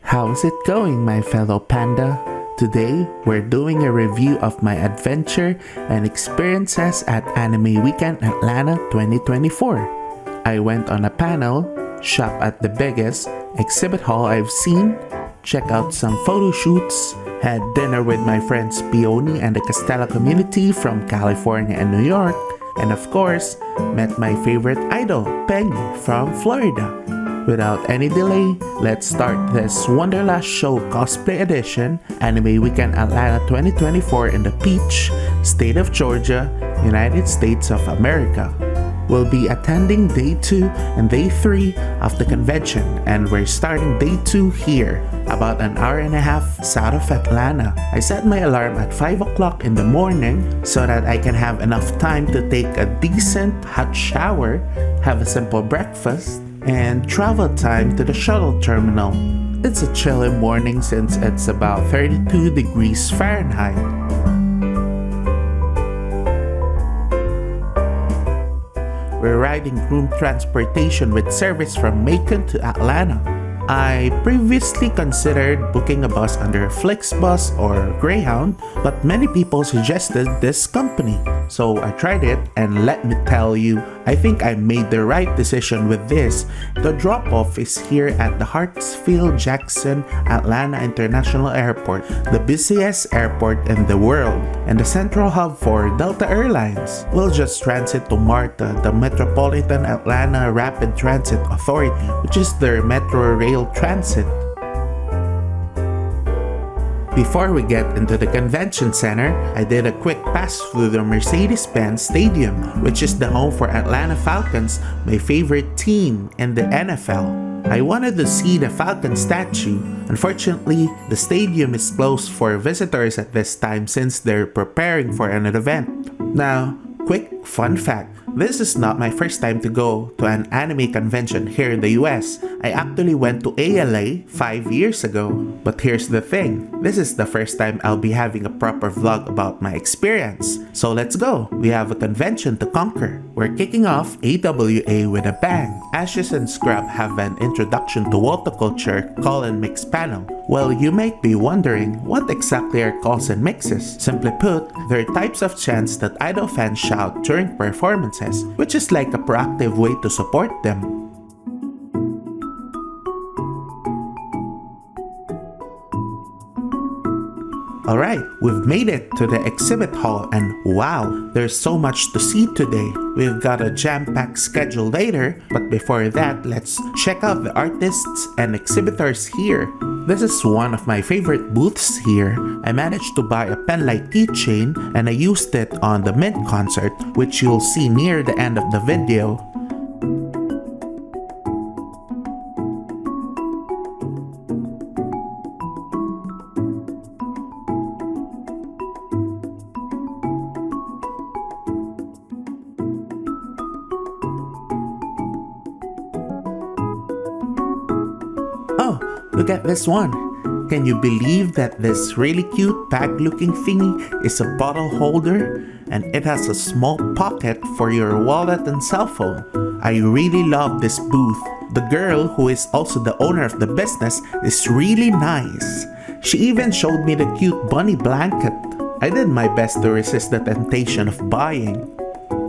How's it going, my fellow panda? Today, we're doing a review of my adventure and experiences at Anime Weekend Atlanta 2024. I went on a panel, shop at the biggest exhibit hall I've seen, check out some photo shoots, had dinner with my friends Peoni and the Castella community from California and New York, and of course, met my favorite idol, Pengy from Florida. Without any delay, let's start this Wonderlust Show Cosplay Edition Anime Weekend Atlanta 2024 in the Peach, State of Georgia, United States of America. We'll be attending Day 2 and Day 3 of the convention, and we're starting Day 2 here, about an hour and a half south of Atlanta. I set my alarm at 5 o'clock in the morning so that I can have enough time to take a decent hot shower, have a simple breakfast, and travel time to the shuttle terminal. It's a chilly morning since it's about 32 degrees Fahrenheit. We're riding room transportation with service from Macon to Atlanta. I previously considered booking a bus under Flixbus or Greyhound, but many people suggested this company. So I tried it, and let me tell you, I think I made the right decision with this. The drop-off is here at the Hartsfield-Jackson Atlanta International Airport, the busiest airport in the world, and the central hub for Delta Airlines. We'll just transit to MARTA, the Metropolitan Atlanta Rapid Transit Authority, which is their metro rail transit. Before we get into the convention center, I did a quick pass through the Mercedes-Benz Stadium, which is the home for Atlanta Falcons, my favorite team in the NFL. I wanted to see the Falcon statue. Unfortunately, the stadium is closed for visitors at this time since they're preparing for an event. Now, quick fun fact. This is not my first time to go to an anime convention here in the US. I actually went to ALA 5 years ago. But here's the thing, this is the first time I'll be having a proper vlog about my experience. So let's go, we have a convention to conquer. We're kicking off AWA with a bang. Ashes and Scrub have an introduction to Culture call and mix panel. Well, you might be wondering, what exactly are calls and mixes? Simply put, they're types of chants that idol fans shout during performances, which is like a proactive way to support them. Alright, we've made it to the exhibit hall, and wow, there's so much to see today. We've got a jam-packed schedule later, but before that, let's check out the artists and exhibitors here. This is one of my favorite booths here. I managed to buy a penlight keychain, and I used it on the Mint concert, which you'll see near the end of the video. Look at this one. Can you believe that this really cute bag-looking thingy is a bottle holder and it has a small pocket for your wallet and cell phone? I really love this booth. The girl, who is also the owner of the business, is really nice. She even showed me the cute bunny blanket. I did my best to resist the temptation of buying.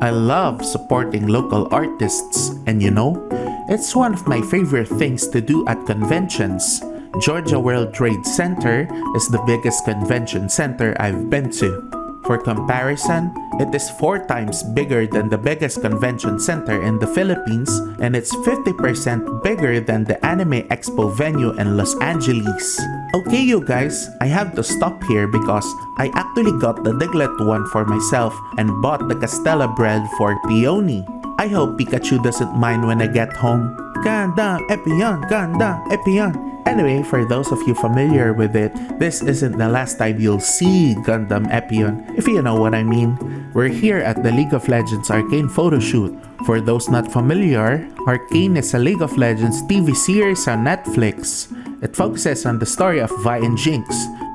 I love supporting local artists, and you know, it's one of my favorite things to do at conventions. Georgia World Trade Center is the biggest convention center I've been to. For comparison, it is 4 times bigger than the biggest convention center in the Philippines, and it's 50% bigger than the Anime Expo venue in Los Angeles. Okay you guys, I have to stop here because I actually got the Diglett one for myself and bought the Castella bread for Peoni. I hope Pikachu doesn't mind when I get home. Gundam Epion, Gundam Epion. Anyway, for those of you familiar with it, this isn't the last time you'll see Gundam Epion, if you know what I mean. We're here at the League of Legends Arcane photoshoot. For those not familiar, Arcane is a League of Legends TV series on Netflix. It focuses on the story of Vi and Jinx,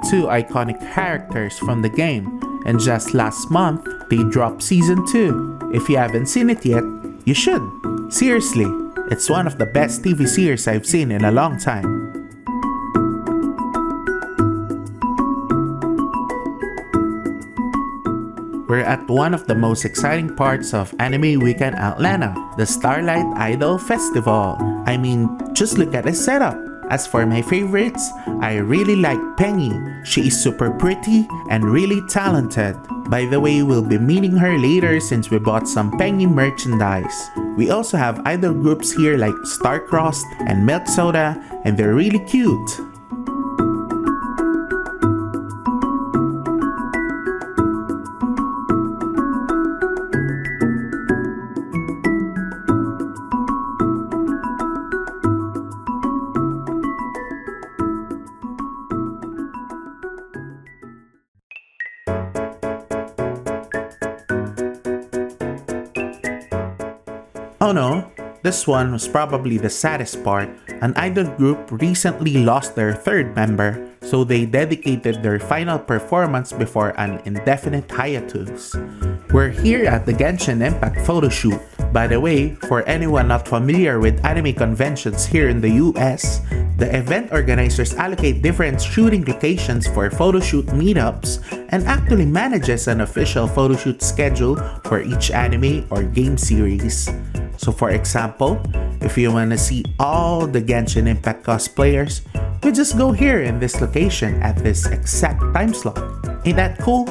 2 iconic characters from the game. And just last month, they dropped Season 2. If you haven't seen it yet, you should. Seriously, it's one of the best TV series I've seen in a long time. We're at one of the most exciting parts of Anime Weekend Atlanta, the Starlight Idol Festival. I mean, just look at the setup. As for my favorites, I really like Pengy. She is super pretty and really talented. By the way, we'll be meeting her later since we bought some Pengy merchandise. We also have idol groups here like Starcrossed and Milk Soda, and they're really cute. Oh no, this one was probably the saddest part. An idol group recently lost their third member, so they dedicated their final performance before an indefinite hiatus. We're here at the Genshin Impact photo shoot. By the way, for anyone not familiar with anime conventions here in the US, the event organizers allocate different shooting locations for photo shoot meetups and actually manages an official photo shoot schedule for each anime or game series. So for example, if you want to see all the Genshin Impact cosplayers, we just go here in this location at this exact time slot. Ain't that cool?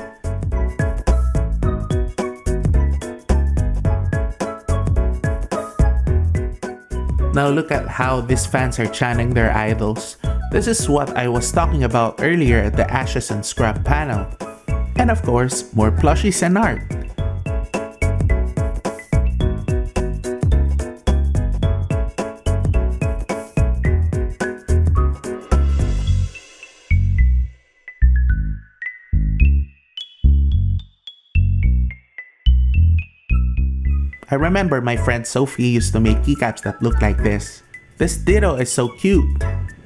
Now look at how these fans are chanting their idols. This is what I was talking about earlier at the Ashes and Scrap panel. And of course, more plushies and art. I remember my friend Sophie used to make keycaps that look like this. This ditto is so cute.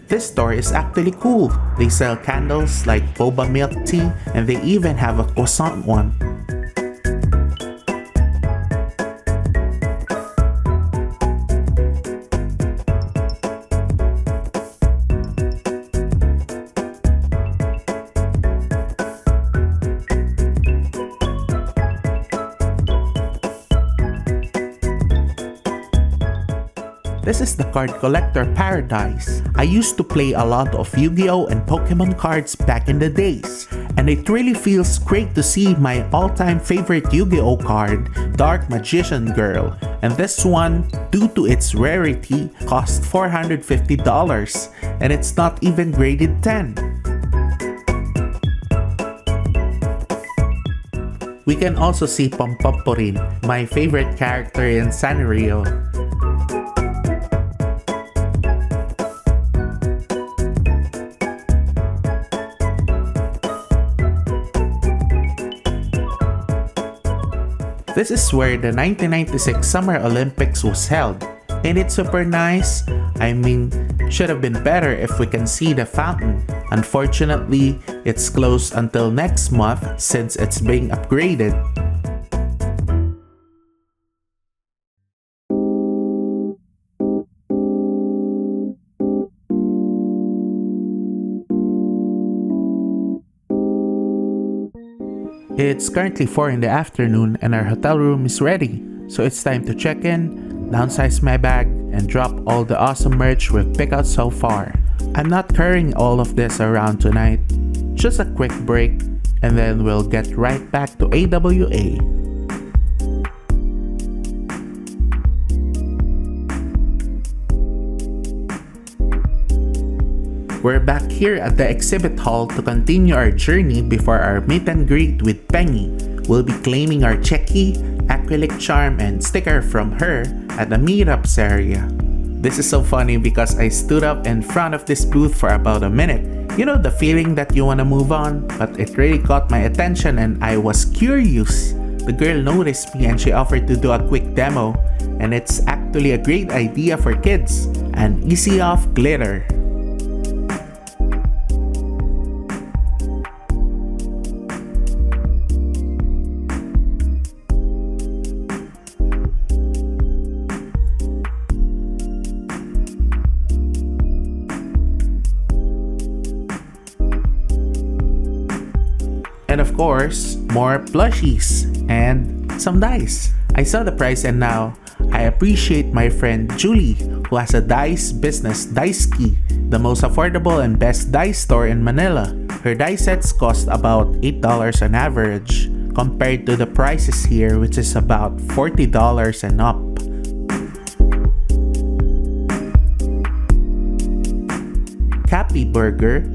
This store is actually cool. They sell candles like boba milk tea, and they even have a croissant one. This is the card collector paradise. I used to play a lot of Yu-Gi-Oh! And Pokemon cards back in the days, and it really feels great to see my all-time favorite Yu-Gi-Oh! Card, Dark Magician Girl, and this one, due to its rarity, cost $450, and it's not even graded 10. We can also see Pompomporin, my favorite character in Sanrio. This is where the 1996 Summer Olympics was held, and it's super nice. I mean, should have been better if we can see the fountain. Unfortunately, it's closed until next month since it's being upgraded. It's currently 4 in the afternoon and our hotel room is ready, so it's time to check in, downsize my bag, and drop all the awesome merch we've picked out so far. I'm not carrying all of this around tonight, just a quick break, and then we'll get right back to AWA. We're back here at the exhibit hall to continue our journey before our meet and greet with Pengy. We'll be claiming our checky, acrylic charm, and sticker from her at the meetups area. This is so funny because I stood up in front of this booth for about a minute. You know the feeling that you want to move on, but it really caught my attention and I was curious. The girl noticed me and she offered to do a quick demo, and it's actually a great idea for kids. An easy off glitter. And of course, more plushies and some dice. I saw the price and now I appreciate my friend Julie, who has a dice business, Dice-Key, the most affordable and best dice store in Manila. Her dice sets cost about $8 on average, compared to the prices here, which is about $40 and up. Cappy Burger,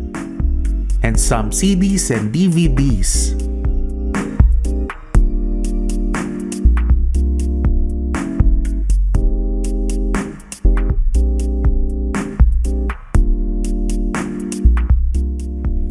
and some CDs and DVDs.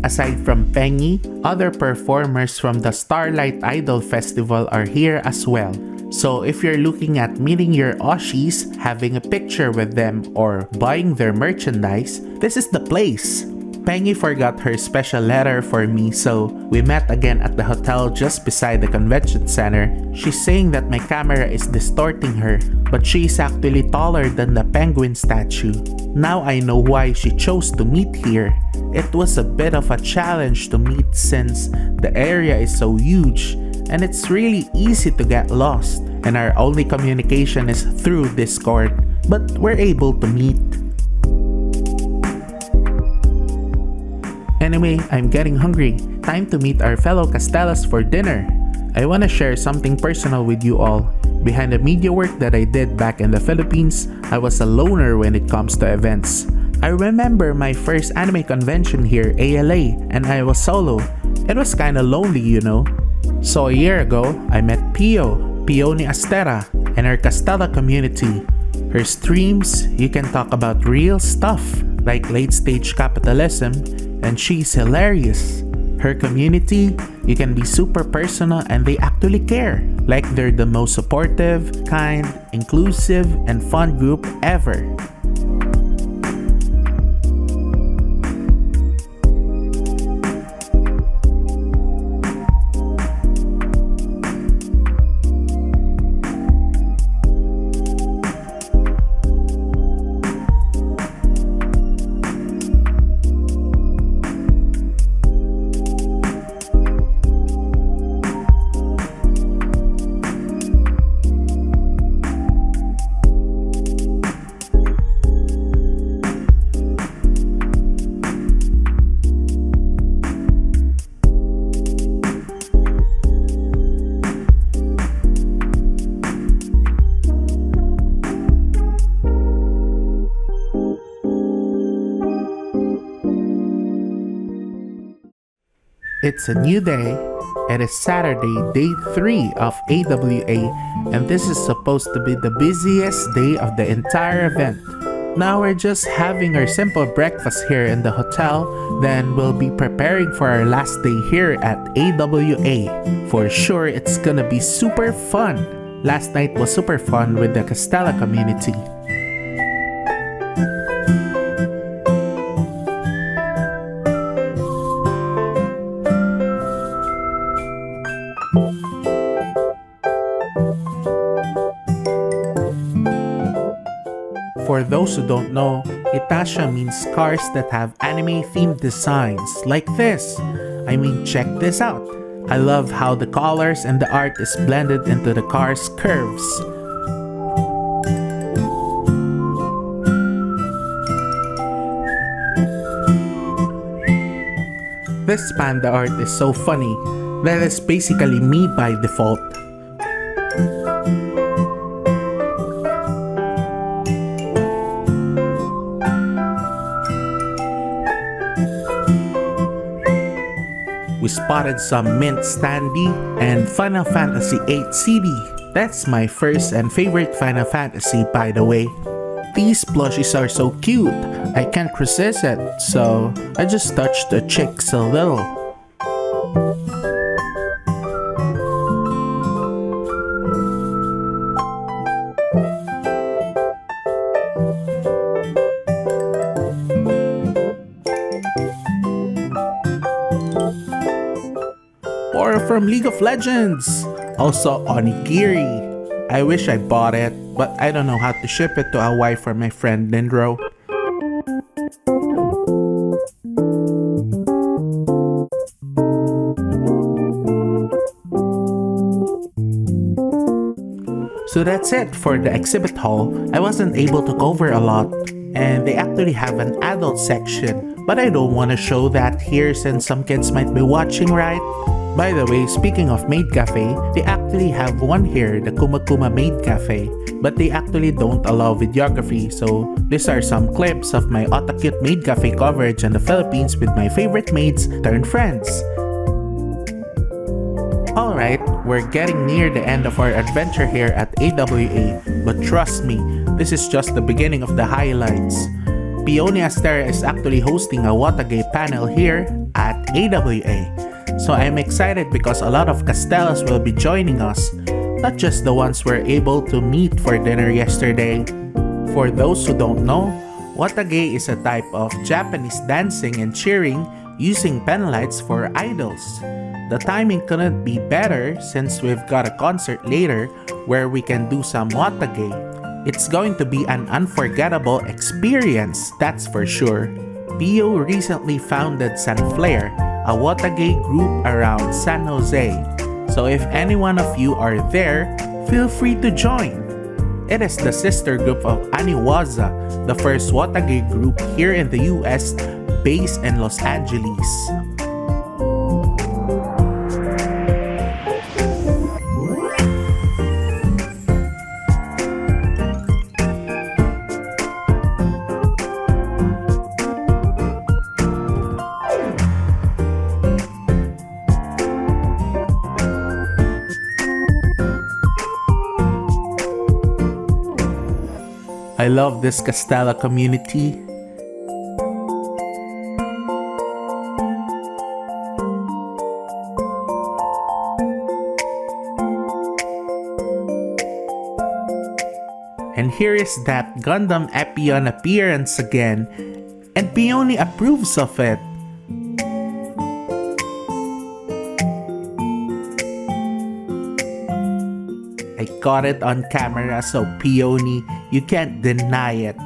Aside from Pengy, other performers from the Starlight Idol Festival are here as well. So if you're looking at meeting your oshis, having a picture with them, or buying their merchandise, this is the place. Pengy forgot her special letter for me, so we met again at the hotel just beside the convention center. She's saying that my camera is distorting her, but she is actually taller than the penguin statue. Now I know why she chose to meet here. It was a bit of a challenge to meet since the area is so huge and it's really easy to get lost, and our only communication is through Discord, but we're able to meet. Anyway, I'm getting hungry. Time to meet our fellow Castellas for dinner. I want to share something personal with you all. Behind the media work that I did back in the Philippines, I was a loner when it comes to events. I remember my first anime convention here, ALA, and I was solo. It was kinda lonely, you know. So a year ago, I met Peoni Astera, and her Castella community. Her streams, you can talk about real stuff, like late-stage capitalism, and she's hilarious. Her community, you can be super personal and they actually care. Like they're the most supportive, kind, inclusive, and fun group ever. It's a new day. It is Saturday, day 3 of AWA, and this is supposed to be the busiest day of the entire event. Now we're just having our simple breakfast here in the hotel, then we'll be preparing for our last day here at AWA. For sure, it's gonna be super fun. Last night was super fun with the Castella community. For those who don't know, Itasha means cars that have anime-themed designs, like this. I mean, check this out. I love how the colors and the art is blended into the car's curves. This panda art is so funny. That is basically me by default. We spotted some Mint Standee and Final Fantasy VIII CD. That's my first and favorite Final Fantasy, by the way. These plushies are so cute, I can't resist it, so I just touched the chicks a little. Or from League of Legends. Also onigiri. I wish I bought it, but I don't know how to ship it to Hawaii for my friend Lindro. So that's it for the exhibit hall. I wasn't able to cover a lot, and they actually have an adult section, but I don't want to show that here since some kids might be watching, right? By the way, speaking of maid cafe, they actually have one here, the Kuma Kuma Maid Cafe, but they actually don't allow videography, so these are some clips of my Otakute Maid Cafe coverage in the Philippines with my favorite maids turned friends. Alright, we're getting near the end of our adventure here at AWA, but trust me, this is just the beginning of the highlights. Peoni Astera is actually hosting a Watage panel here at AWA. So I'm excited because a lot of Castellas will be joining us, not just the ones we're able to meet for dinner yesterday. For those who don't know, Watage is a type of Japanese dancing and cheering using pen lights for idols. The timing couldn't be better since we've got a concert later where we can do some Watage. It's going to be an unforgettable experience, that's for sure. Pio recently founded San Flare, a Watage group around San Jose. So if any one of you are there, feel free to join. It is the sister group of Aniwaza, the first Watage group here in the US, based in Los Angeles. I love this Castella community. And here is that Gundam Epion appearance again, and Peoni approves of it. I got it on camera, so Peoni, you can't deny it.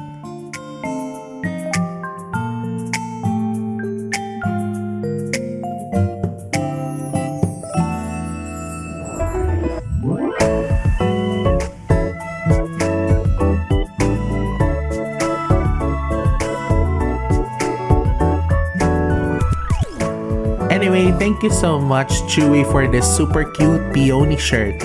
Anyway, thank you so much, Chewy, for this super cute Peoni shirt.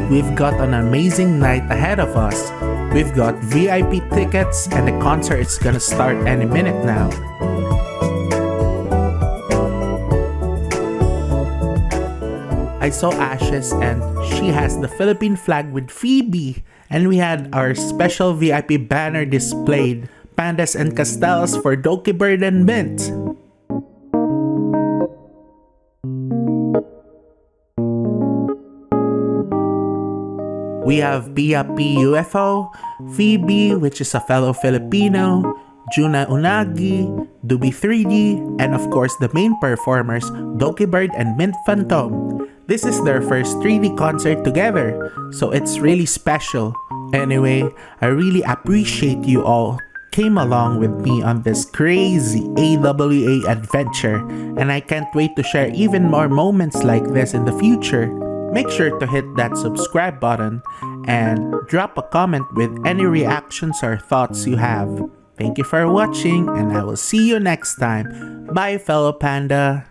We've got an amazing night ahead of us. We've got VIP tickets and the concert is gonna start any minute now. I saw Ashes and she has the Philippine flag with Phoebe. And we had our special VIP banner displayed, Pandas and Castellas for Dokibird and Mint. We have PiaPiUFO, Phoebe, which is a fellow Filipino, Juna Unagi, Doobi 3D, and of course the main performers, Dokibird and Mint Fantome. This is their first 3D concert together, so it's really special. Anyway, I really appreciate you all came along with me on this crazy AWA adventure, and I can't wait to share even more moments like this in the future. Make sure to hit that subscribe button and drop a comment with any reactions or thoughts you have. Thank you for watching, and I will see you next time. Bye, fellow panda!